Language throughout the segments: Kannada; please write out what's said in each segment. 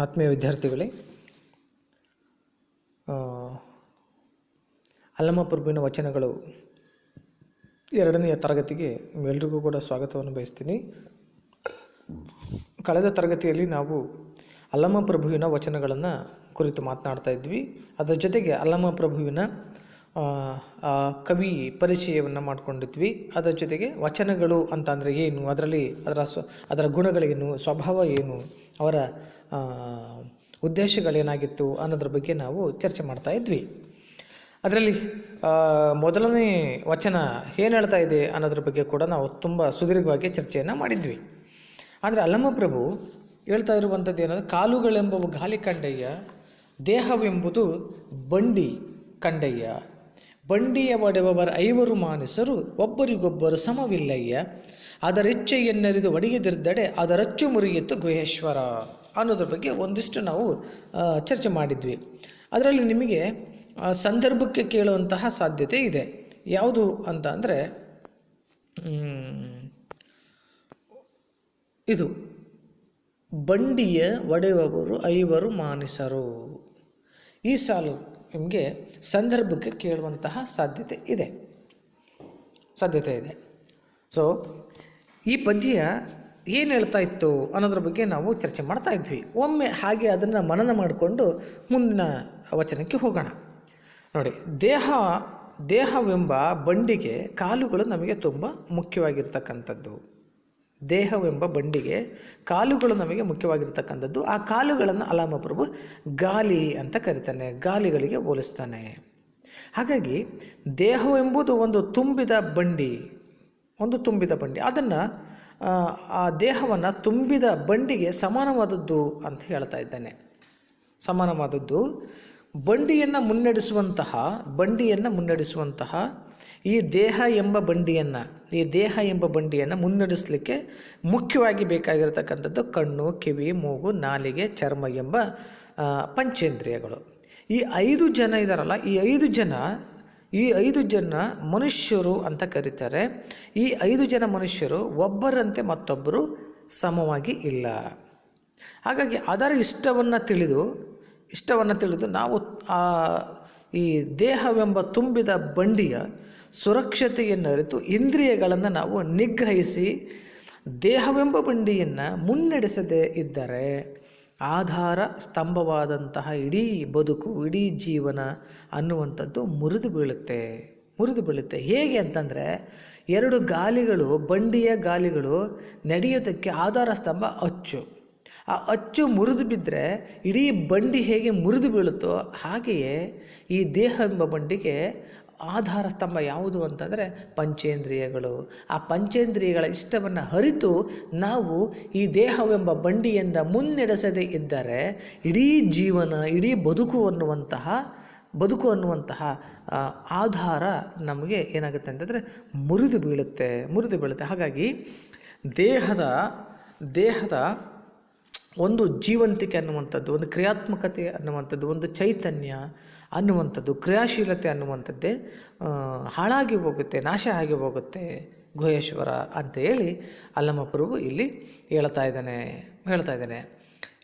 ಆತ್ಮೀಯ ವಿದ್ಯಾರ್ಥಿಗಳೇ, ಅಲ್ಲಮಪ್ರಭುವಿನ ವಚನಗಳು ಎರಡನೆಯ ತರಗತಿಗೆ ಎಲ್ರಿಗೂ ಕೂಡ ಸ್ವಾಗತವನ್ನು ಬಯಸ್ತೀನಿ. ಕಳೆದ ತರಗತಿಯಲ್ಲಿ ನಾವು ಅಲ್ಲಮಪ್ರಭುವಿನ ವಚನಗಳನ್ನು ಕುರಿತು ಮಾತನಾಡ್ತಾ ಇದ್ವಿ. ಅದರ ಜೊತೆಗೆ ಅಲ್ಲಮಪ್ರಭುವಿನ ಕವಿ ಪರಿಚಯವನ್ನು ಮಾಡಿಕೊಂಡಿದ್ವಿ. ಅದರ ಜೊತೆಗೆ ವಚನಗಳು ಅಂತಂದರೆ ಏನು, ಅದರಲ್ಲಿ ಅದರ ಗುಣಗಳೇನು, ಸ್ವಭಾವ ಏನು, ಅವರ ಉದ್ದೇಶಗಳೇನಾಗಿತ್ತು ಅನ್ನೋದ್ರ ಬಗ್ಗೆ ನಾವು ಚರ್ಚೆ ಮಾಡ್ತಾ ಇದ್ವಿ. ಅದರಲ್ಲಿ ಮೊದಲನೇ ವಚನ ಏನು ಹೇಳ್ತಾ ಇದೆ ಅನ್ನೋದ್ರ ಬಗ್ಗೆ ಕೂಡ ನಾವು ತುಂಬ ಸುದೀರ್ಘವಾಗಿ ಚರ್ಚೆಯನ್ನು ಮಾಡಿದ್ವಿ. ಆದರೆ ಅಲ್ಲಮಪ್ರಭು ಹೇಳ್ತಾ ಇರುವಂಥದ್ದು ಏನಂದರೆ, ಕಾಲುಗಳೆಂಬವು ಗಾಲಿ ಕಂಡಯ್ಯ, ದೇಹವೆಂಬುದು ಬಂಡಿ ಕಂಡಯ್ಯ, ಬಂಡಿಯ ಒಡೆಯುವವರ ಐವರು ಮಾನಸರು ಒಬ್ಬರಿಗೊಬ್ಬರು ಸಮವಿಲ್ಲಯ್ಯ, ಅದರಿಚ್ಛೆಯನ್ನರಿದು ಒಡೆಯದಿರ್ದಡೆ ಅದರಚ್ಚು ಮುರಿಯಿತು ಗುಹೇಶ್ವರ ಅನ್ನೋದ್ರ ಬಗ್ಗೆ ಒಂದಿಷ್ಟು ನಾವು ಚರ್ಚೆ ಮಾಡಿದ್ವಿ. ಅದರಲ್ಲಿ ನಿಮಗೆ ಸಂದರ್ಭಕ್ಕೆ ಕೇಳುವಂತಹ ಸಾಧ್ಯತೆ ಇದೆ. ಯಾವುದು ಅಂತ ಅಂದರೆ, ಇದು ಬಂಡಿಯ ಒಡೆಯುವವರು ಐವರು ಮಾನಸರು. ಈ ಸಾಲು ನಿಮಗೆ ಸಂದರ್ಭಕ್ಕೆ ಕೇಳುವಂತಹ ಸಾಧ್ಯತೆ ಇದೆ. ಸೊ ಈ ಪದ್ಯ ಏನು ಹೇಳ್ತಾ ಇತ್ತು ಅನ್ನೋದ್ರ ಬಗ್ಗೆ ನಾವು ಚರ್ಚೆ ಮಾಡ್ತಾ ಇದ್ವಿ. ಒಮ್ಮೆ ಹಾಗೆ ಅದನ್ನು ಮನನ ಮಾಡಿಕೊಂಡು ಮುಂದಿನ ವಚನಕ್ಕೆ ಹೋಗೋಣ. ನೋಡಿ, ದೇಹವೆಂಬ ಬಂಡಿಗೆ ಕಾಲುಗಳು ನಮಗೆ ತುಂಬ ಮುಖ್ಯವಾಗಿರ್ತಕ್ಕಂಥದ್ದು. ದೇಹವೆಂಬ ಬಂಡಿಗೆ ಕಾಲುಗಳು ನಮಗೆ ಮುಖ್ಯವಾಗಿರ್ತಕ್ಕಂಥದ್ದು. ಆ ಕಾಲುಗಳನ್ನು ಅಲ್ಲಮಪ್ರಭು ಗಾಲಿ ಅಂತ ಕರೀತಾನೆ, ಗಾಲಿಗಳಿಗೆ ಹೋಲಿಸ್ತಾನೆ. ಹಾಗಾಗಿ ದೇಹವೆಂಬುದು ಒಂದು ತುಂಬಿದ ಬಂಡಿ, ಅದನ್ನು ಆ ದೇಹವನ್ನು ತುಂಬಿದ ಬಂಡಿಗೆ ಸಮಾನವಾದದ್ದು ಅಂತ ಹೇಳ್ತಾ ಇದ್ದಾನೆ. ಸಮಾನವಾದದ್ದು ಬಂಡಿಯನ್ನು ಮುನ್ನಡೆಸುವಂತಹ ಈ ದೇಹ ಎಂಬ ಬಂಡಿಯನ್ನು ಮುನ್ನಡೆಸಲಿಕ್ಕೆ ಮುಖ್ಯವಾಗಿ ಬೇಕಾಗಿರತಕ್ಕಂಥದ್ದು ಕಣ್ಣು, ಕಿವಿ, ಮೂಗು, ನಾಲಿಗೆ, ಚರ್ಮ ಎಂಬ ಪಂಚೇಂದ್ರಿಯಗಳು. ಈ 5 ಜನ ಇದ್ದಾರಲ್ಲ, ಈ ಐದು ಜನ ಮನುಷ್ಯರು ಅಂತ ಕರೀತಾರೆ. ಈ 5 ಜನ ಮನುಷ್ಯರು ಒಬ್ಬರಂತೆ ಮತ್ತೊಬ್ಬರು ಸಮವಾಗಿ ಇಲ್ಲ. ಹಾಗಾಗಿ ಅದರ ಇಷ್ಟವನ್ನು ತಿಳಿದು ನಾವು ಈ ದೇಹವೆಂಬ ತುಂಬಿದ ಬಂಡಿಯ ಸುರಕ್ಷತೆಯನ್ನು ಅರಿತು ಇಂದ್ರಿಯಗಳನ್ನು ನಾವು ನಿಗ್ರಹಿಸಿ ದೇಹವೆಂಬ ಬಂಡಿಯನ್ನು ಮುನ್ನಡೆಸದೇ ಇದ್ದರೆ ಆಧಾರ ಸ್ತಂಭವಾದಂತಹ ಇಡೀ ಬದುಕು, ಇಡೀ ಜೀವನ ಅನ್ನುವಂಥದ್ದು ಮುರಿದು ಬೀಳುತ್ತೆ. ಹೇಗೆ ಅಂತಂದರೆ, 2 ಗಾಲಿಗಳು, ಬಂಡಿಯ ಗಾಲಿಗಳು ನಡೆಯೋದಕ್ಕೆ ಆಧಾರ ಸ್ತಂಭ ಅಚ್ಚು. ಆ ಅಚ್ಚು ಮುರಿದು ಬಿದ್ದರೆ ಇಡೀ ಬಂಡಿ ಹೇಗೆ ಮುರಿದು ಬೀಳುತ್ತೋ ಹಾಗೆಯೇ ಈ ದೇಹ ಎಂಬ ಬಂಡಿಗೆ ಆಧಾರ ಸ್ತಂಭ ಯಾವುದು ಅಂತಂದರೆ ಪಂಚೇಂದ್ರಿಯಗಳು. ಆ ಪಂಚೇಂದ್ರಿಯಗಳ ಇಷ್ಟವನ್ನು ಅರಿತು ನಾವು ಈ ದೇಹವೆಂಬ ಬಂಡಿಯಿಂದ ಮುನ್ನಡೆಸದೇ ಇದ್ದರೆ ಇಡೀ ಜೀವನ, ಇಡೀ ಬದುಕು ಅನ್ನುವಂತಹ ಆಧಾರ ನಮಗೆ ಏನಾಗುತ್ತೆ ಅಂತಂದರೆ ಮುರಿದು ಬೀಳುತ್ತೆ. ಹಾಗಾಗಿ ದೇಹದ ಒಂದು ಜೀವಂತಿಕೆ ಅನ್ನುವಂಥದ್ದು, ಒಂದು ಕ್ರಿಯಾತ್ಮಕತೆ ಅನ್ನುವಂಥದ್ದು, ಒಂದು ಚೈತನ್ಯ ಅನ್ನುವಂಥದ್ದು, ಕ್ರಿಯಾಶೀಲತೆ ಅನ್ನುವಂಥದ್ದೇ ಹಾಳಾಗಿ ಹೋಗುತ್ತೆ, ನಾಶ ಆಗಿ ಹೋಗುತ್ತೆ ಗುಹೇಶ್ವರ ಅಂತ ಹೇಳಿ ಅಲ್ಲಮಪ್ರಭು ಇಲ್ಲಿ ಹೇಳ್ತಾ ಇದ್ದಾನೆ.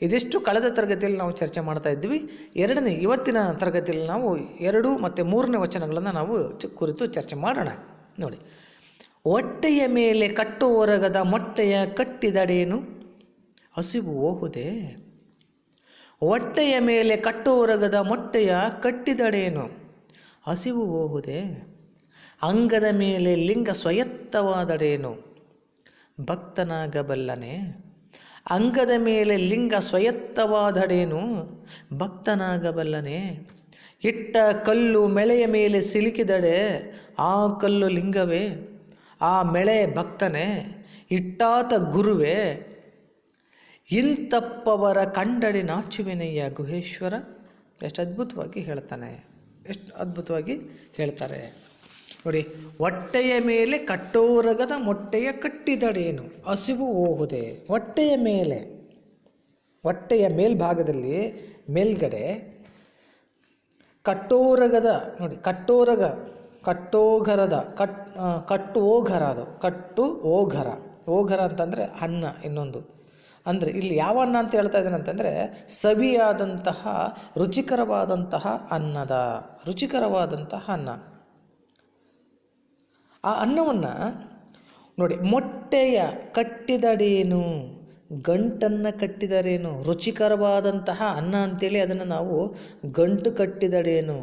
ಇದಿಷ್ಟು ಕಳೆದ ತರಗತಿಯಲ್ಲಿ ನಾವು ಚರ್ಚೆ ಮಾಡ್ತಾ ಇದ್ವಿ. ಇವತ್ತಿನ ತರಗತಿಯಲ್ಲಿ ನಾವು 2 ಮತ್ತು 3ನೇ ವಚನಗಳನ್ನು ನಾವು ಕುರಿತು ಚರ್ಚೆ ಮಾಡೋಣ. ನೋಡಿ, ಹೊಟ್ಟೆಯ ಮೇಲೆ ಕಟ್ಟುವೊರಗದ ಮೊಟ್ಟೆಯ ಕಟ್ಟಿದಡೇನು ಹಸಿವು ಹೋಹುದೇ, ಹೊಟ್ಟೆಯ ಮೇಲೆ ಕಟ್ಟುವೊರಗದ ಮೊಟ್ಟೆಯ ಕಟ್ಟಿದಡೇನು ಹಸಿವು ಹೋಹುದೇ, ಅಂಗದ ಮೇಲೆ ಲಿಂಗ ಸ್ವಯತ್ತವಾದಡೇನು ಭಕ್ತನಾಗಬಲ್ಲನೆ, ಅಂಗದ ಮೇಲೆ ಲಿಂಗ ಸ್ವಯತ್ತವಾದಡೇನು ಭಕ್ತನಾಗಬಲ್ಲನೆ, ಇಟ್ಟ ಕಲ್ಲು ಮೆಳೆಯ ಮೇಲೆ ಸಿಲುಕಿದಡೆ ಆ ಕಲ್ಲು ಲಿಂಗವೇ, ಆ ಮೆಳೆ ಭಕ್ತನೇ, ಇಟ್ಟಾತ ಗುರುವೇ, ಇಂತಪ್ಪವರ ಕಂಡಡಿ ನಾಚುವೆನಯ್ಯ ಗುಹೇಶ್ವರ. ಎಷ್ಟು ಅದ್ಭುತವಾಗಿ ಹೇಳ್ತಾರೆ ನೋಡಿ. ಹೊಟ್ಟೆಯ ಮೇಲೆ ಕಟ್ಟೋರಗದ ಮೊಟ್ಟೆಯ ಕಟ್ಟಿದಡೇನು ಹಸಿವು ಹೋಗುದೆ. ಹೊಟ್ಟೆಯ ಮೇಲ್ಭಾಗದಲ್ಲಿ ಮೇಲ್ಗಡೆ ಕಟ್ಟೋರಗದ, ನೋಡಿ, ಕಟ್ಟು ಓಘರ ಅಂತಂದರೆ ಅನ್ನ, ಇನ್ನೊಂದು ಅಂದರೆ ಇಲ್ಲಿ ಯಾವ ಅನ್ನ ಅಂತ ಹೇಳ್ತಾ ಇದ್ದಾನೆ ಅಂತಂದರೆ ಸವಿಯಾದಂತಹ ರುಚಿಕರವಾದಂತಹ ರುಚಿಕರವಾದಂತಹ ಅನ್ನ. ಆ ಅನ್ನವನ್ನು ನೋಡಿ, ಮೊಟ್ಟೆಯ ಕಟ್ಟಿದಡೇನು, ಗಂಟನ್ನು ಕಟ್ಟಿದರೇನು. ರುಚಿಕರವಾದಂತಹ ಅನ್ನ ಅಂಥೇಳಿ ಅದನ್ನು ನಾವು ಗಂಟು ಕಟ್ಟಿದಡೇನು.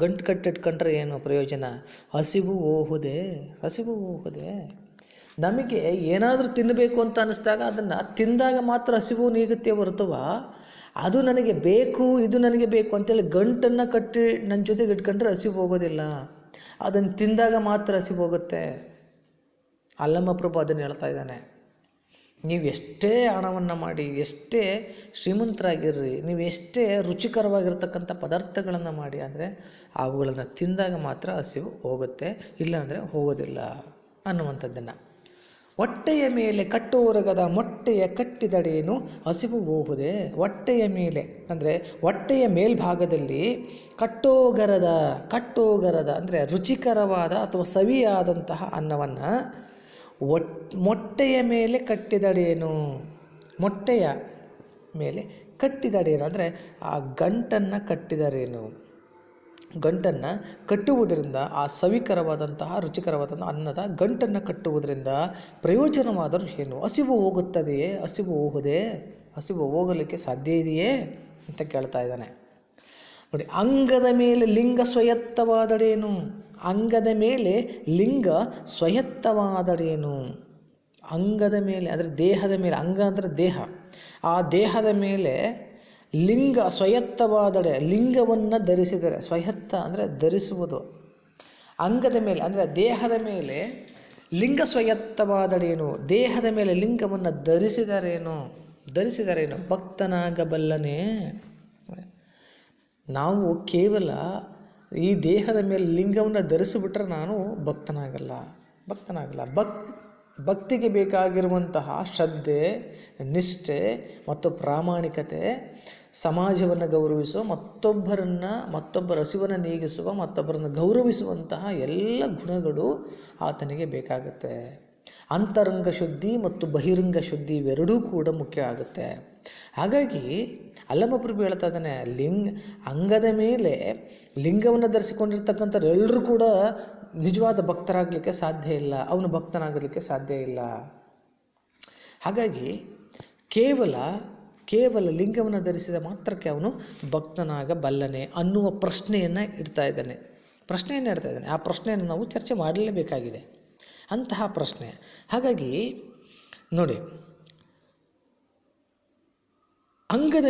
ಗಂಟು ಕಟ್ಟಿಟ್ಕೊಂಡ್ರೆ ಏನು ಪ್ರಯೋಜನ? ಹಸಿವು ಹೋಗುದೆ. ನಮಗೆ ಏನಾದರೂ ತಿನ್ನಬೇಕು ಅಂತ ಅನ್ನಿಸ್ದಾಗ ಅದನ್ನು ತಿಂದಾಗ ಮಾತ್ರ ಹಸಿವು ನೀಗುತ್ತೆ ಹೊರತುವ ಅದು ನನಗೆ ಬೇಕು, ಇದು ನನಗೆ ಬೇಕು ಅಂತೇಳಿ ಗಂಟನ್ನು ಕಟ್ಟಿ ನನ್ನ ಜೊತೆಗೆ ಇಟ್ಕೊಂಡ್ರೆ ಹಸಿವು ಹೋಗೋದಿಲ್ಲ. ಅದನ್ನು ತಿಂದಾಗ ಮಾತ್ರ ಹಸಿವು ಹೋಗುತ್ತೆ. ಅಲ್ಲಮ್ಮ ಪ್ರಭು ಅದನ್ನು ಹೇಳ್ತಾ ಇದ್ದಾನೆ. ನೀವು ಎಷ್ಟೇ ಹಣವನ್ನು ಮಾಡಿ, ಎಷ್ಟೇ ಶ್ರೀಮಂತರಾಗಿರ್ರಿ, ನೀವು ಎಷ್ಟೇ ರುಚಿಕರವಾಗಿರ್ತಕ್ಕಂಥ ಪದಾರ್ಥಗಳನ್ನು ಮಾಡಿ, ಅಂದರೆ ಅವುಗಳನ್ನು ತಿಂದಾಗ ಮಾತ್ರ ಹಸಿವು ಹೋಗುತ್ತೆ, ಇಲ್ಲಾಂದರೆ ಹೋಗೋದಿಲ್ಲ ಅನ್ನುವಂಥದ್ದನ್ನು. ಹೊಟ್ಟೆಯ ಮೇಲೆ ಕಟ್ಟುವರಗದ ಮೊಟ್ಟೆಯ ಕಟ್ಟಿದಡೇನು ಹಸಿವು ಹೋಗುದೆ. ಹೊಟ್ಟೆಯ ಮೇಲೆ ಅಂದರೆ ಹೊಟ್ಟೆಯ ಮೇಲ್ಭಾಗದಲ್ಲಿ ಕಟ್ಟೋಗರದ ಅಂದರೆ ರುಚಿಕರವಾದ ಅಥವಾ ಸವಿಯಾದಂತಹ ಅನ್ನವನ್ನು ಮೊಟ್ಟೆಯ ಮೇಲೆ ಕಟ್ಟಿದಡೇನು. ಮೊಟ್ಟೆಯ ಮೇಲೆ ಕಟ್ಟಿದಡೇನು ಅಂದರೆ ಆ ಗಂಟನ್ನು ಕಟ್ಟಿದರೇನು. ಗಂಟನ್ನು ಕಟ್ಟುವುದರಿಂದ ಆ ಸವಿಕರವಾದಂತಹ ರುಚಿಕರವಾದಂತಹ ಅನ್ನದ ಗಂಟನ್ನು ಕಟ್ಟುವುದರಿಂದ ಪ್ರಯೋಜನವಾದರೂ ಏನು? ಹಸಿವು ಹೋಗುತ್ತದೆಯೇ? ಹಸಿವು ಹೋಗಲಿಕ್ಕೆ ಸಾಧ್ಯ ಇದೆಯೇ ಅಂತ ಕೇಳ್ತಾ ಇದ್ದಾನೆ. ನೋಡಿ, ಅಂಗದ ಮೇಲೆ ಲಿಂಗ ಸ್ವಯತ್ತವಾದಡೇನು. ಅಂಗದ ಮೇಲೆ ಲಿಂಗ ಸ್ವಯತ್ತವಾದಡೇನು. ಅಂಗದ ಮೇಲೆ ಅಂದರೆ ದೇಹದ ಮೇಲೆ, ಅಂಗ ಅಂದರೆ ದೇಹ, ಆ ದೇಹದ ಮೇಲೆ ಲಿಂಗ ಸ್ವಯತ್ತವಾದಡೆ, ಲಿಂಗವನ್ನು ಧರಿಸಿದರೆ, ಸ್ವಯತ್ತ ಅಂದರೆ ಧರಿಸುವುದು, ಅಂಗದ ಮೇಲೆ ಅಂದರೆ ದೇಹದ ಮೇಲೆ ಲಿಂಗ ಸ್ವಯತ್ತವಾದಡೇನು, ದೇಹದ ಮೇಲೆ ಲಿಂಗವನ್ನು ಧರಿಸಿದರೇನು ಭಕ್ತನಾಗಬಲ್ಲನೇ. ನಾವು ಕೇವಲ ಈ ದೇಹದ ಮೇಲೆ ಲಿಂಗವನ್ನು ಧರಿಸಿಬಿಟ್ರೆ ನಾನು ಭಕ್ತನಾಗಲ್ಲ. ಭಕ್ತಿಗೆ ಬೇಕಾಗಿರುವಂತಹ ಶ್ರದ್ಧೆ, ನಿಷ್ಠೆ ಮತ್ತು ಪ್ರಾಮಾಣಿಕತೆ, ಸಮಾಜವನ್ನು ಗೌರವಿಸುವ, ಮತ್ತೊಬ್ಬರ ಹಸಿವನ್ನು ನೀಗಿಸುವ, ಮತ್ತೊಬ್ಬರನ್ನು ಗೌರವಿಸುವಂತಹ ಎಲ್ಲ ಗುಣಗಳು ಆತನಿಗೆ ಬೇಕಾಗುತ್ತೆ. ಅಂತರಂಗ ಶುದ್ಧಿ ಮತ್ತು ಬಹಿರಂಗ ಶುದ್ಧಿ ಇವೆರಡೂ ಕೂಡ ಮುಖ್ಯ ಆಗುತ್ತೆ. ಹಾಗಾಗಿ ಅಲ್ಲಮಪ್ರಭು ಹೇಳ್ತಾ ಇದ್ದಾನೆ, ಅಂಗದ ಮೇಲೆ ಲಿಂಗವನ್ನು ಧರಿಸಿಕೊಂಡಿರ್ತಕ್ಕಂಥವ್ರು ಎಲ್ಲರೂ ಕೂಡ ನಿಜವಾದ ಭಕ್ತರಾಗಲಿಕ್ಕೆ ಸಾಧ್ಯ ಇಲ್ಲ, ಅವನು ಭಕ್ತನಾಗಲಿಕ್ಕೆ ಸಾಧ್ಯ ಇಲ್ಲ. ಹಾಗಾಗಿ ಕೇವಲ ಲಿಂಗವನ್ನು ಧರಿಸಿದ ಮಾತ್ರಕ್ಕೆ ಅವನು ಭಕ್ತನಾಗಬಲ್ಲನೆ ಅನ್ನುವ ಪ್ರಶ್ನೆಯನ್ನು ಇಡ್ತಾ ಇದ್ದಾನೆ. ಆ ಪ್ರಶ್ನೆಯನ್ನು ನಾವು ಚರ್ಚೆ ಮಾಡಲೇಬೇಕಾಗಿದೆ, ಅಂತಹ ಪ್ರಶ್ನೆ. ಹಾಗಾಗಿ ನೋಡಿ, ಅಂಗದ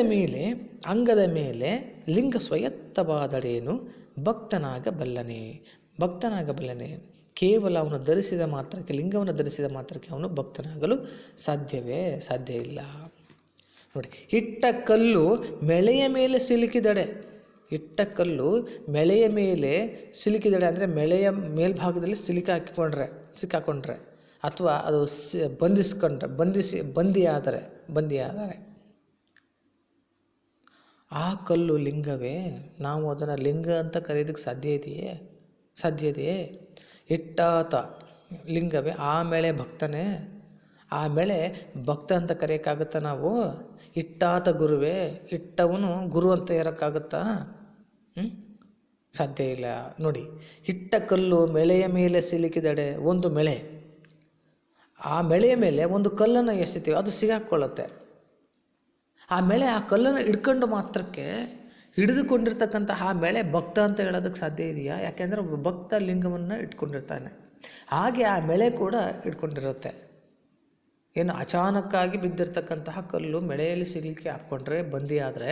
ಮೇಲೆ ಲಿಂಗ ಸ್ವಯತ್ತವಾದಡೇನು ಭಕ್ತನಾಗಬಲ್ಲನೆ. ಕೇವಲ ಅವನು ಧರಿಸಿದ ಮಾತ್ರಕ್ಕೆ, ಲಿಂಗವನ್ನು ಧರಿಸಿದ ಮಾತ್ರಕ್ಕೆ ಅವನು ಭಕ್ತನಾಗಲು ಸಾಧ್ಯ ಇಲ್ಲ. ನೋಡಿ, ಇಟ್ಟ ಕಲ್ಲು ಮೆಳೆಯ ಮೇಲೆ ಸಿಲುಕಿದಡೆ. ಅಂದರೆ ಮೆಳೆಯ ಮೇಲ್ಭಾಗದಲ್ಲಿ ಸಿಕ್ಕಾಕೊಂಡ್ರೆ ಅಥವಾ ಅದು ಬಂದಿಯಾದರೆ ಆ ಕಲ್ಲು ಲಿಂಗವೇ. ನಾವು ಅದನ್ನು ಲಿಂಗ ಅಂತ ಕರೆಯೋದಕ್ಕೆ ಸಾಧ್ಯ ಇದೆಯೇ? ಇಟ್ಟಾತ ಲಿಂಗವೇ, ಆಮೇಲೆ ಭಕ್ತನೇ. ಆಮೇಲೆ ಭಕ್ತ ಅಂತ ಕರೆಯೋಕ್ಕಾಗುತ್ತಾ ನಾವು? ಇಟ್ಟಾತ ಗುರುವೇ, ಇಟ್ಟವನು ಗುರು ಅಂತ ಇರೋಕ್ಕಾಗುತ್ತಾ? ಸಾಧ್ಯ ಇಲ್ಲ. ನೋಡಿ, ಇಟ್ಟ ಕಲ್ಲು ಮೆಳೆಯ ಮೇಲೆ ಸಿಲುಕಿದಡೆ, ಒಂದು ಮೆಳೆ, ಆ ಮೆಳೆಯ ಮೇಲೆ ಒಂದು ಕಲ್ಲನ್ನು ಎಸಿತೀವಿ, ಅದು ಸಿಗಾಕೊಳ್ಳುತ್ತೆ. ಆ ಕಲ್ಲನ್ನು ಹಿಡಿದುಕೊಂಡಿರ್ತಕ್ಕಂತಹ ಆ ಮೆಳೆ ಭಕ್ತ ಅಂತ ಹೇಳೋದಕ್ಕೆ ಸಾಧ್ಯ ಇದೆಯಾ? ಯಾಕೆಂದರೆ ಒಬ್ಬ ಭಕ್ತ ಲಿಂಗವನ್ನು ಇಟ್ಕೊಂಡಿರ್ತಾನೆ, ಹಾಗೆ ಆ ಮೆಳೆ ಕೂಡ ಇಟ್ಕೊಂಡಿರುತ್ತೆ. ಏನು ಅಚಾನಕ್ಕಾಗಿ ಬಿದ್ದಿರ್ತಕ್ಕಂತಹ ಕಲ್ಲು ಮೆಳೆಯಲ್ಲಿ ಸಿಗಲಿಕ್ಕೆ ಹಾಕ್ಕೊಂಡ್ರೆ, ಬಂದಿಯಾದರೆ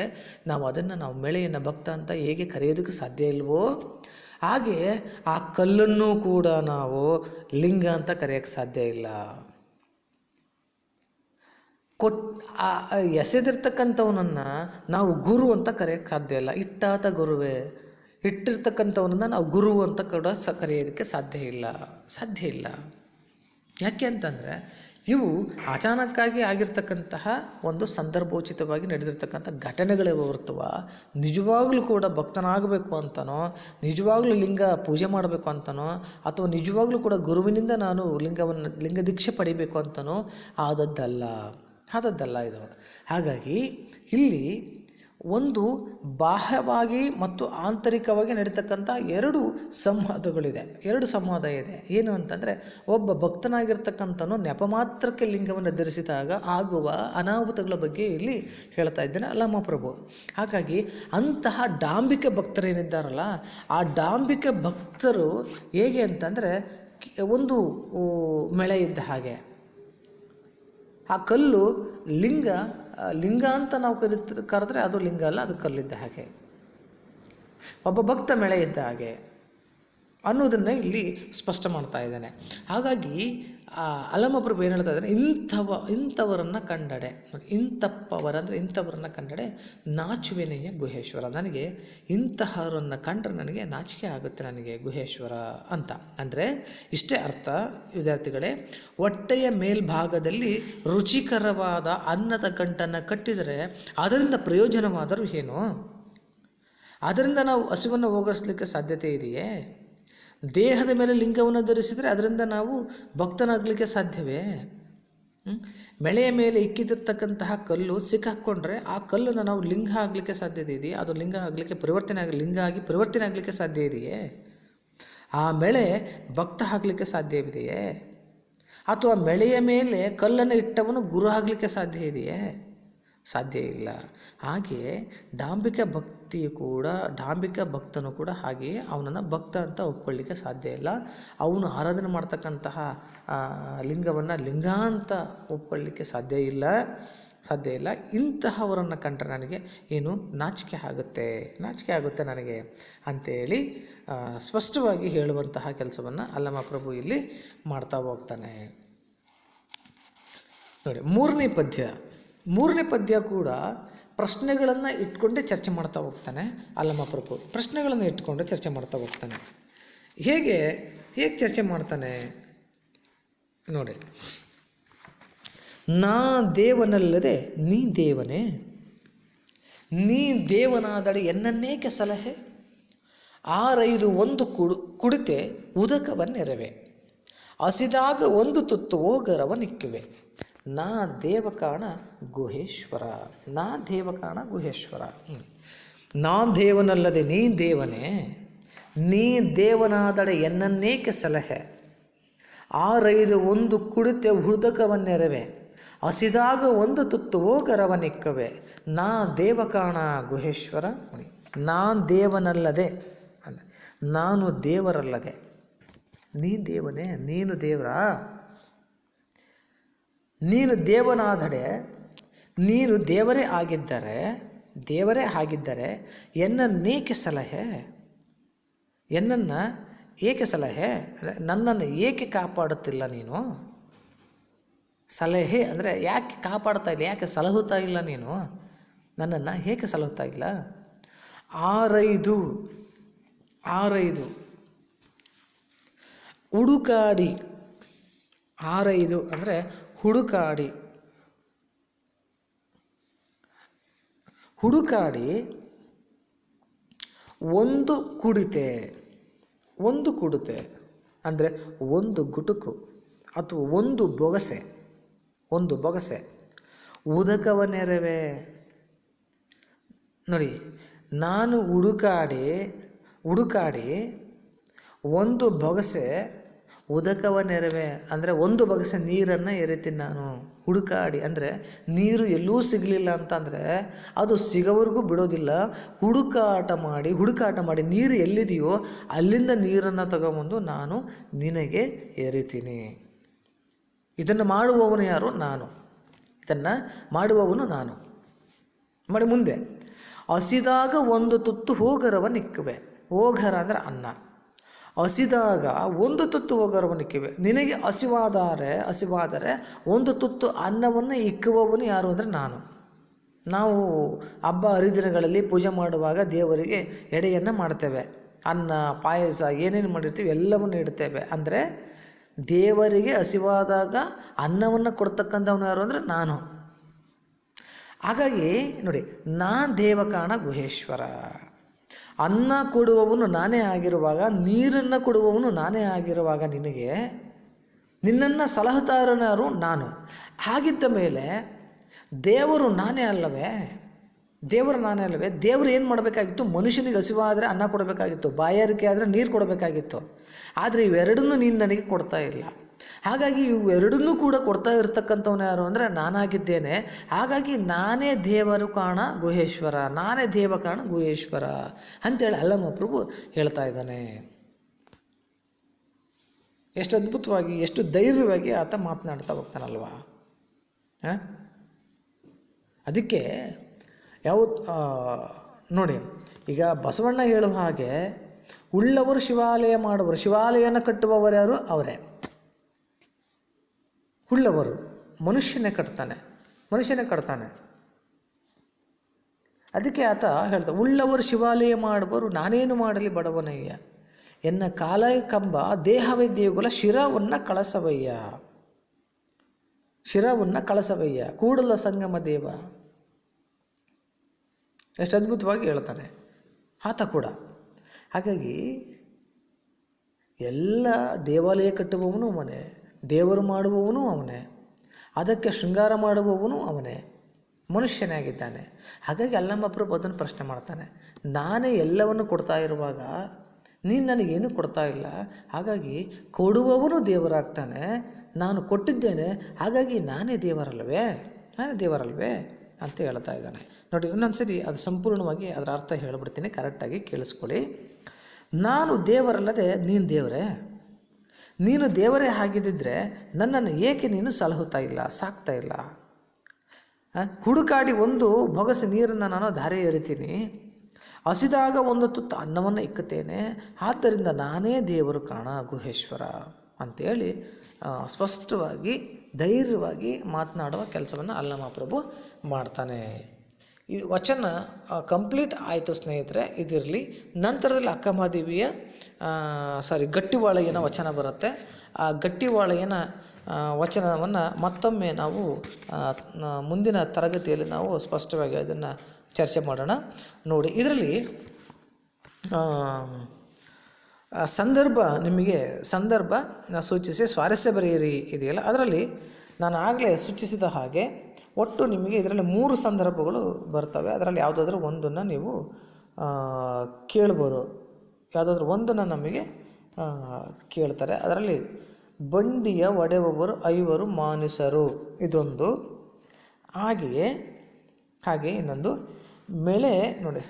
ನಾವು ಮೆಳೆಯನ್ನು ಭಕ್ತ ಅಂತ ಹೇಗೆ ಕರೆಯೋದಕ್ಕೆ ಸಾಧ್ಯ ಇಲ್ವೋ, ಹಾಗೆ ಆ ಕಲ್ಲನ್ನು ಕೂಡ ನಾವು ಲಿಂಗ ಅಂತ ಕರೆಯೋಕ್ಕೆ ಸಾಧ್ಯ ಇಲ್ಲ. ಎಸೆದಿರ್ತಕ್ಕಂಥವನನ್ನು ನಾವು ಗುರು ಅಂತ ಕರೆಯೋಕ್ಕೆ ಸಾಧ್ಯ ಇಲ್ಲ. ಇಟ್ಟಾತ ಗುರುವೇ, ಇಟ್ಟಿರ್ತಕ್ಕಂಥವನನ್ನು ನಾವು ಗುರು ಅಂತ ಕೂಡ ಕರೆಯೋದಕ್ಕೆ ಸಾಧ್ಯ ಇಲ್ಲ. ಯಾಕೆ ಅಂತಂದರೆ ಇವು ಅಚಾನಕ್ಕಾಗಿ ಆಗಿರ್ತಕ್ಕಂತಹ ಒಂದು ಸಂದರ್ಭೋಚಿತವಾಗಿ ನಡೆದಿರ್ತಕ್ಕಂಥ ಘಟನೆಗಳೇ ಹೊರತುವ ನಿಜವಾಗ್ಲೂ ಕೂಡ ಭಕ್ತನಾಗಬೇಕು ಅಂತನೋ, ನಿಜವಾಗ್ಲೂ ಲಿಂಗ ಪೂಜೆ ಮಾಡಬೇಕು ಅಂತನೋ, ಅಥವಾ ನಿಜವಾಗ್ಲೂ ಕೂಡ ಗುರುವಿನಿಂದ ನಾನು ಲಿಂಗ ದೀಕ್ಷೆ ಪಡಿಬೇಕು ಅಂತನೋ ಆದದ್ದಲ್ಲ. ಆದದ್ದಲ್ಲ ಇದು. ಹಾಗಾಗಿ ಇಲ್ಲಿ ಒಂದು ಬಾಹ್ಯವಾಗಿ ಮತ್ತು ಆಂತರಿಕವಾಗಿ ನಡೀತಕ್ಕಂಥ ಎರಡು ಸಂವಾದ ಇದೆ. ಏನು ಅಂತಂದರೆ, ಒಬ್ಬ ಭಕ್ತನಾಗಿರ್ತಕ್ಕಂಥನು ನೆಪ ಮಾತ್ರಕ್ಕೆ ಲಿಂಗವನ್ನು ಧರಿಸಿದಾಗ ಆಗುವ ಅನಾಹುತಗಳ ಬಗ್ಗೆ ಇಲ್ಲಿ ಹೇಳ್ತಾ ಇದ್ದೇನೆ ಅಲ್ಲಮ್ಮ ಪ್ರಭು. ಹಾಗಾಗಿ ಅಂತಹ ಡಾಂಬಿಕ ಭಕ್ತರೇನಿದ್ದಾರಲ್ಲ, ಆ ಡಾಂಬಿಕ ಭಕ್ತರು ಹೇಗೆ ಅಂತಂದರೆ, ಒಂದು ಮಳೆ ಇದ್ದ ಹಾಗೆ. ಆ ಕಲ್ಲು ಲಿಂಗ ಅಂತ ನಾವು ಕರೆದ್ರೆ ಅದು ಲಿಂಗ ಅಲ್ಲ, ಅದು ಕಲ್ಲಿದ್ದ ಹಾಗೆ. ಒಬ್ಬ ಭಕ್ತ ಮಳೆ ಇದ್ದ ಹಾಗೆ ಅನ್ನೋದನ್ನು ಇಲ್ಲಿ ಸ್ಪಷ್ಟ ಮಾಡ್ತಾ ಇದ್ದಾನೆ. ಹಾಗಾಗಿ ಅಲ್ಲಮಪ್ರಭು ಏನು ಹೇಳ್ತಾ ಇದ್ದಾನೆ, ಇಂಥವರನ್ನು ಕಂಡಡೆ, ಇಂಥವರನ್ನು ಕಂಡಡೆ ನಾಚುವೆನೆಯ ಗುಹೇಶ್ವರ. ನನಗೆ ಇಂತಹವರನ್ನು ಕಂಡ್ರೆ ನನಗೆ ನಾಚಿಕೆ ಆಗುತ್ತೆ, ನನಗೆ ಗುಹೇಶ್ವರ ಅಂತ. ಅಂದರೆ ಇಷ್ಟೇ ಅರ್ಥ ವಿದ್ಯಾರ್ಥಿಗಳೇ. ಹೊಟ್ಟೆಯ ಮೇಲ್ಭಾಗದಲ್ಲಿ ರುಚಿಕರವಾದ ಅನ್ನದ ಗಂಟನ್ನು ಕಟ್ಟಿದರೆ ಅದರಿಂದ ಪ್ರಯೋಜನವಾದರೂ ಏನು? ಅದರಿಂದ ನಾವು ಹಸಿವನ್ನು ಹೋಗಿಸ್ಲಿಕ್ಕೆ ಸಾಧ್ಯತೆ ಇದೆಯೇ? ದೇಹದ ಮೇಲೆ ಲಿಂಗವನ್ನು ಧರಿಸಿದರೆ ಅದರಿಂದ ನಾವು ಭಕ್ತನಾಗಲಿಕ್ಕೆ ಸಾಧ್ಯವೇ? ಮಳೆಯ ಮೇಲೆ ಇಕ್ಕಿದಿರ್ತಕ್ಕಂತಹ ಕಲ್ಲು ಸಿಕ್ಕಾಕ್ಕೊಂಡ್ರೆ ಆ ಕಲ್ಲನ್ನು ನಾವು ಲಿಂಗ ಆಗಲಿಕ್ಕೆ ಸಾಧ್ಯತೆ ಇದೆಯೇ? ಅದು ಲಿಂಗ ಆಗಲಿಕ್ಕೆ ಲಿಂಗ ಆಗಿ ಪರಿವರ್ತನೆ ಆಗಲಿಕ್ಕೆ ಸಾಧ್ಯ ಇದೆಯೇ? ಆ ಮಳೆ ಭಕ್ತ ಆಗಲಿಕ್ಕೆ ಸಾಧ್ಯವಿದೆಯೇ? ಅಥವಾ ಮಳೆಯ ಮೇಲೆ ಕಲ್ಲನ್ನು ಇಟ್ಟವನು ಗುರು ಆಗಲಿಕ್ಕೆ ಸಾಧ್ಯ ಇದೆಯೇ? ಸಾಧ್ಯ ಇಲ್ಲ. ಹಾಗೆಯೇ ಡಾಂಬಿಕ ಭಕ್ತನು ಕೂಡ ಹಾಗೆಯೇ ಅವನನ್ನು ಭಕ್ತ ಅಂತ ಒಪ್ಕೊಳ್ಳಿಕ್ಕೆ ಸಾಧ್ಯ ಇಲ್ಲ. ಅವನು ಆರಾಧನೆ ಮಾಡ್ತಕ್ಕಂತಹ ಲಿಂಗವನ್ನು ಲಿಂಗ ಅಂತ ಒಪ್ಕೊಳ್ಳಿಕ್ಕೆ ಸಾಧ್ಯ ಇಲ್ಲ. ಇಂತಹವರನ್ನು ಕಂಡ್ರೆ ನನಗೆ ಏನು ನಾಚಿಕೆ ಆಗುತ್ತೆ ನನಗೆ ಅಂತೇಳಿ ಸ್ಪಷ್ಟವಾಗಿ ಹೇಳುವಂತಹ ಕೆಲಸವನ್ನು ಅಲ್ಲಮ ಪ್ರಭು ಇಲ್ಲಿ ಮಾಡ್ತಾ ಹೋಗ್ತಾನೆ. ನೋಡಿ, ಮೂರನೇ ಪದ್ಯ ಕೂಡ ಪ್ರಶ್ನೆಗಳನ್ನು ಇಟ್ಕೊಂಡೇ ಚರ್ಚೆ ಮಾಡ್ತಾ ಹೋಗ್ತಾನೆ ಅಲ್ಲಮ ಪ್ರಭು. ಪ್ರಶ್ನೆಗಳನ್ನು ಇಟ್ಕೊಂಡೆ ಚರ್ಚೆ ಮಾಡ್ತಾ ಹೋಗ್ತಾನೆ. ಹೇಗೆ ಚರ್ಚೆ ಮಾಡ್ತಾನೆ ನೋಡಿ. ನಾ ದೇವನಲ್ಲದೆ ನೀ ದೇವನೇ, ನೀ ದೇವನಾದಡೆ ಎನ್ನನ್ನೇಕೆ ಸಲಹೆ, 6-5 ಒಂದು ಕುಡಿತೆ ಉದಕವನ್ನೆರವೆ, ಹಸಿದಾಗ ಒಂದು ತುತ್ತು ಓಗರವನಿಕ್ಕುವೆ, ನಾ ದೇವಕಾಣ ಗುಹೇಶ್ವರ. ನಾ ದೇವನಲ್ಲದೆ ನೀ ದೇವನೇ, ನೀ ದೇವನಾದಡೆ ಎನ್ನನ್ನೇಕೆ ಸಲಹೆ, 6-5 ಒಂದು ಕುಡಿತೆ ಉದಕವನ್ನೆರವೆ, ಹಸಿದಾಗ ಒಂದು ತುತ್ತು ಓಗರವನಿಕ್ಕವೆ, ನಾ ದೇವಕಾಣ ಗುಹೇಶ್ವರ. ನಾ ದೇವನಲ್ಲದೆ ಅಂದರೆ ನಾನು ದೇವರಲ್ಲದೆ, ನೀ ದೇವನೇ, ನೀನು ದೇವರಾ, ನೀನು ದೇವನಾದಡೆ, ನೀನು ದೇವರೇ ಆಗಿದ್ದರೆ ಎನ್ನನ್ನೇಕೆ ಸಲಹೆ, ಏಕೆ ಸಲಹೆ ಅಂದರೆ ನನ್ನನ್ನು ಏಕೆ ಕಾಪಾಡುತ್ತಿಲ್ಲ ನೀನು? ಸಲಹೆ ಅಂದರೆ ಯಾಕೆ ಕಾಪಾಡ್ತಾ ಇಲ್ಲ, ಯಾಕೆ ಸಲಹುತ್ತಾ ಇಲ್ಲ ನೀನು ನನ್ನನ್ನು, ಏಕೆ ಸಲಹುತ್ತಾ ಇಲ್ಲ? 6-5 ಹುಡುಕಾಡಿ, 6-5 ಅಂದರೆ ಹುಡುಕಾಡಿ ಒಂದು ಕುಡಿತೆ ಅಂದರೆ ಒಂದು ಗುಟುಕು ಅಥವಾ ಒಂದು ಬೊಗಸೆ ಉದಕವನ್ನೆರವೆ. ನೋಡಿ, ನಾನು ಹುಡುಕಾಡಿ ಒಂದು ಬೊಗಸೆ ಉದಕವನ್ನೆರವೆ ಅಂದರೆ ಒಂದು ಬೊಗಸೆ ನೀರನ್ನು ಎರಿತೀನಿ ನಾನು. ಹುಡುಕಾಡಿ ಅಂದರೆ ನೀರು ಎಲ್ಲೂ ಸಿಗಲಿಲ್ಲ ಅಂತಂದರೆ ಅದು ಸಿಗೋವರೆಗೂ ಬಿಡೋದಿಲ್ಲ. ಹುಡುಕಾಟ ಮಾಡಿ ನೀರು ಎಲ್ಲಿದೆಯೋ ಅಲ್ಲಿಂದ ನೀರನ್ನು ತಗೊಂಬಂದು ನಾನು ನಿನಗೆ ಎರಿತೀನಿ. ಇದನ್ನು ಮಾಡುವವನು ಯಾರು? ನಾನು. ಮಾಡಿ ಮುಂದೆ, ಹಸಿದಾಗ ಒಂದು ತುತ್ತು ಓಗರವನ್ನಿಕ್ಕುವೆ. ಓಗರ ಅಂದರೆ ಅನ್ನ. ಹಸಿದಾಗ ಒಂದು ತುತ್ತು ಓಗರವನ್ನಿಕ್ಕುವೆ. ನಿನಗೆ ಹಸಿವಾದರೆ ಒಂದು ತುತ್ತು ಅನ್ನವನ್ನು ಇಕ್ಕುವವನು ಯಾರು ಅಂದರೆ ನಾನು. ನಾವು ಹಬ್ಬ ಹರಿದಿನಗಳಲ್ಲಿ ಪೂಜೆ ಮಾಡುವಾಗ ದೇವರಿಗೆ ಎಡೆಯನ್ನು ಮಾಡ್ತೇವೆ. ಅನ್ನ, ಪಾಯಸ ಏನೇನು ಮಾಡಿರ್ತೀವಿ ಎಲ್ಲವನ್ನು ಇಡ್ತೇವೆ. ಅಂದರೆ ದೇವರಿಗೆ ಹಸಿವಾದಾಗ ಅನ್ನವನ್ನು ಕೊಡ್ತಕ್ಕಂಥವನು ಯಾರು ಅಂದರೆ ನಾನು. ಹಾಗಾಗಿ ನೋಡಿ, ನಾ ದೇವಕಾಣ ಗುಹೇಶ್ವರ. ಅನ್ನ ಕೊಡುವವನು ನಾನೇ ಆಗಿರುವಾಗ, ನೀರನ್ನು ಕೊಡುವವನು ನಾನೇ ಆಗಿರುವಾಗ ನಿನ್ನನ್ನು ಸಲಹುತ್ತಾರನಾರು ನಾನು. ಹಾಗಿದ್ದ ಮೇಲೆ ದೇವರು ನಾನೇ ಅಲ್ಲವೇ? ದೇವರು ನಾನೇ ಅಲ್ಲವೇ? ದೇವರು ಏನು ಮಾಡಬೇಕಾಗಿತ್ತು? ಮನುಷ್ಯನಿಗೆ ಹಸಿವಾದರೆ ಅನ್ನ ಕೊಡಬೇಕಾಗಿತ್ತು, ಬಾಯಾರಿಕೆ ಆದರೆ ನೀರು ಕೊಡಬೇಕಾಗಿತ್ತು. ಆದರೆ ಇವೆರಡನ್ನೂ ನೀನು ನನಗೆ ಕೊಡ್ತಾ ಇಲ್ಲ. ಹಾಗಾಗಿ ಇವೆರಡನ್ನೂ ಕೂಡ ಕೊಡ್ತಾ ಇರ್ತಕ್ಕಂಥವನು ಯಾರು ಅಂದರೆ ನಾನಾಗಿದ್ದೇನೆ. ಹಾಗಾಗಿ ನಾನೇ ದೇವರು ಕಾಣ ಗುಹೇಶ್ವರ, ನಾನೇ ದೇವ ಕಾಣ ಗುಹೇಶ್ವರ ಅಂಥೇಳಿ ಅಲ್ಲಮ ಪ್ರಭು ಹೇಳ್ತಾ ಇದ್ದಾನೆ. ಎಷ್ಟು ಅದ್ಭುತವಾಗಿ, ಎಷ್ಟು ಧೈರ್ಯವಾಗಿ ಆತ ಮಾತನಾಡ್ತಾ ಹೋಗ್ತಾನಲ್ವ. ಅದಕ್ಕೆ ನೋಡಿ, ಈಗ ಬಸವಣ್ಣ ಹೇಳುವ ಹಾಗೆ ಉಳ್ಳವರು ಶಿವಾಲಯ ಮಾಡುವರು, ಶಿವಾಲಯನ ಕಟ್ಟುವವರು ಯಾರು? ಅವರೇ. ಉಳ್ಳವರು ಮನುಷ್ಯನೇ ಕಟ್ತಾನೆ. ಅದಕ್ಕೆ ಆತ ಹೇಳ್ತಾ, ಉಳ್ಳವರು ಶಿವಾಲಯ ಮಾಡುವರು, ನಾನೇನು ಮಾಡಲಿ ಬಡವನಯ್ಯ, ಎನ್ನ ಕಾಲ ಕಂಬ ದೇಹವೇ ದೇಗುಲ, ಶಿರವನ್ನು ಕಳಸವಯ್ಯ ಕೂಡಲ ಸಂಗಮ ದೇವ. ಎಷ್ಟು ಅದ್ಭುತವಾಗಿ ಹೇಳ್ತಾನೆ ಆತ ಕೂಡ. ಹಾಗಾಗಿ ಎಲ್ಲ ದೇವಾಲಯ ಕಟ್ಟುವವನು ಅವನೇ, ದೇವರು ಮಾಡುವವನು ಅವನೇ, ಅದಕ್ಕೆ ಶೃಂಗಾರ ಮಾಡುವವನು ಅವನೇ, ಮನುಷ್ಯನೇ ಆಗಿದ್ದಾನೆ. ಹಾಗಾಗಿ ಅಲ್ಲಮ ಪ್ರಭು ಅದನ್ನು ಪ್ರಶ್ನೆ ಮಾಡ್ತಾನೆ, ನಾನೇ ಎಲ್ಲವನ್ನು ಕೊಡ್ತಾ ಇರುವಾಗ ನೀನು ನನಗೇನು ಕೊಡ್ತಾ ಇಲ್ಲ, ಹಾಗಾಗಿ ಕೊಡುವವನು ದೇವರಾಗ್ತಾನೆ, ನಾನು ಕೊಟ್ಟಿದ್ದೇನೆ, ಹಾಗಾಗಿ ನಾನೇ ದೇವರಲ್ವೇ ಅಂತ ಹೇಳ್ತಾ ಇದ್ದಾನೆ. ನೋಡಿ, ಇನ್ನೊಂದು ಸರಿ ಅದು ಸಂಪೂರ್ಣವಾಗಿ ಅದರ ಅರ್ಥ ಹೇಳಿಬಿಡ್ತೀನಿ, ಕರೆಕ್ಟಾಗಿ ಕೇಳಿಸ್ಕೊಳ್ಳಿ. ನಾನು ದೇವರಲ್ಲದೆ ನೀನು ದೇವರೇ? ನೀನು ದೇವರೇ ಆಗಿದ್ದಿದ್ರೆ ನನ್ನನ್ನು ಏಕೆ ನೀನು ಸಲಹುತ್ತಾ ಇಲ್ಲ, ಸಾಕ್ತಾ ಇಲ್ಲ? ಹುಡುಕಾಡಿ ಒಂದು ಬೊಗಸೆ ನೀರನ್ನು ನಾನು ಧಾರೆ ಎರಿತೀನಿ, ಹಸಿದಾಗ ಒಂದು ತುತ್ತು ಅನ್ನವನ್ನು ಇಕ್ಕುತ್ತೇನೆ, ಆದ್ದರಿಂದ ನಾನೇ ದೇವರು ಕಾಣ ಗುಹೇಶ್ವರ ಅಂಥೇಳಿ ಸ್ಪಷ್ಟವಾಗಿ ಧೈರ್ಯವಾಗಿ ಮಾತನಾಡುವ ಕೆಲಸವನ್ನು ಅಲ್ಲಮ ಪ್ರಭು ಮಾಡ್ತಾನೆ. ಈ ವಚನ ಕಂಪ್ಲೀಟ್ ಆಯಿತು ಸ್ನೇಹಿತರೆ. ಇದಿರಲಿ. ನಂತರದಲ್ಲಿ ಅಕ್ಕಮಹಾದೇವಿಯ ಗಟ್ಟಿವಾಳೆಯನ ವಚನ ಬರುತ್ತೆ. ಆ ಗಟ್ಟಿವಾಳೆಯನ ವಚನವನ್ನು ಮತ್ತೊಮ್ಮೆ ನಾವು ಮುಂದಿನ ತರಗತಿಯಲ್ಲಿ ನಾವು ಸ್ಪಷ್ಟವಾಗಿ ಅದನ್ನು ಚರ್ಚೆ ಮಾಡೋಣ. ನೋಡಿ, ಇದರಲ್ಲಿ ಸಂದರ್ಭ ಸೂಚಿಸಿ ಸ್ವಾರಸ್ಯ ಬರೆಯಿರಿ ಇದೆಯಲ್ಲ, ಅದರಲ್ಲಿ ನಾನು ಆಗಲೇ ಸೂಚಿಸಿದ ಹಾಗೆ ಒಟ್ಟು ನಿಮಗೆ ಇದರಲ್ಲಿ 3 ಸಂದರ್ಭಗಳು ಬರ್ತವೆ. ಅದರಲ್ಲಿ ಯಾವುದಾದ್ರೂ ಒಂದನ್ನು ನೀವು ಕೇಳ್ಬೋದು, ಯಾವುದಾದ್ರೂ ಒಂದನ್ನು ನಮಗೆ ಕೇಳ್ತಾರೆ. ಅದರಲ್ಲಿ ಬಂಡಿಯ ಒಡೆಯುವವರು 5 ಮಾನಿಸರು ಇದೊಂದು. ಹಾಗೆಯೇ ಇನ್ನೊಂದು ನೋಡಿ,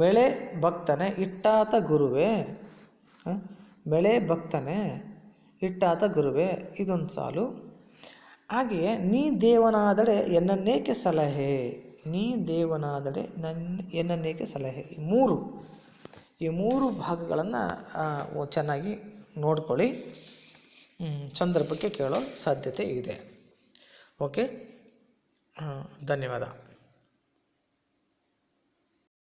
ಮೆಳೆ ಭಕ್ತನೆ ಇಟ್ಟಾತ ಗುರುವೇ, ಮೆಳೆ ಭಕ್ತನೆ ಇಟ್ಟಾತ ಗುರುವೇ ಇದೊಂದು ಸಾಲು. ಹಾಗೆಯೇ ನೀ ದೇವನಾದಡೆ ಎನ್ನನ್ನೇಕೆ ಸಲಹೆ, ನೀ ದೇವನಾದಡೆ ಎನ್ನನ್ನೇಕೆ ಸಲಹೆ. ಈ ಮೂರು ಭಾಗಗಳನ್ನು ಚೆನ್ನಾಗಿ ನೋಡ್ಕೊಳ್ಳಿ. ಸಂದರ್ಭಕ್ಕೆ ಕೇಳೋ ಸಾಧ್ಯತೆ ಇದೆ. ಓಕೆ, ಧನ್ಯವಾದ.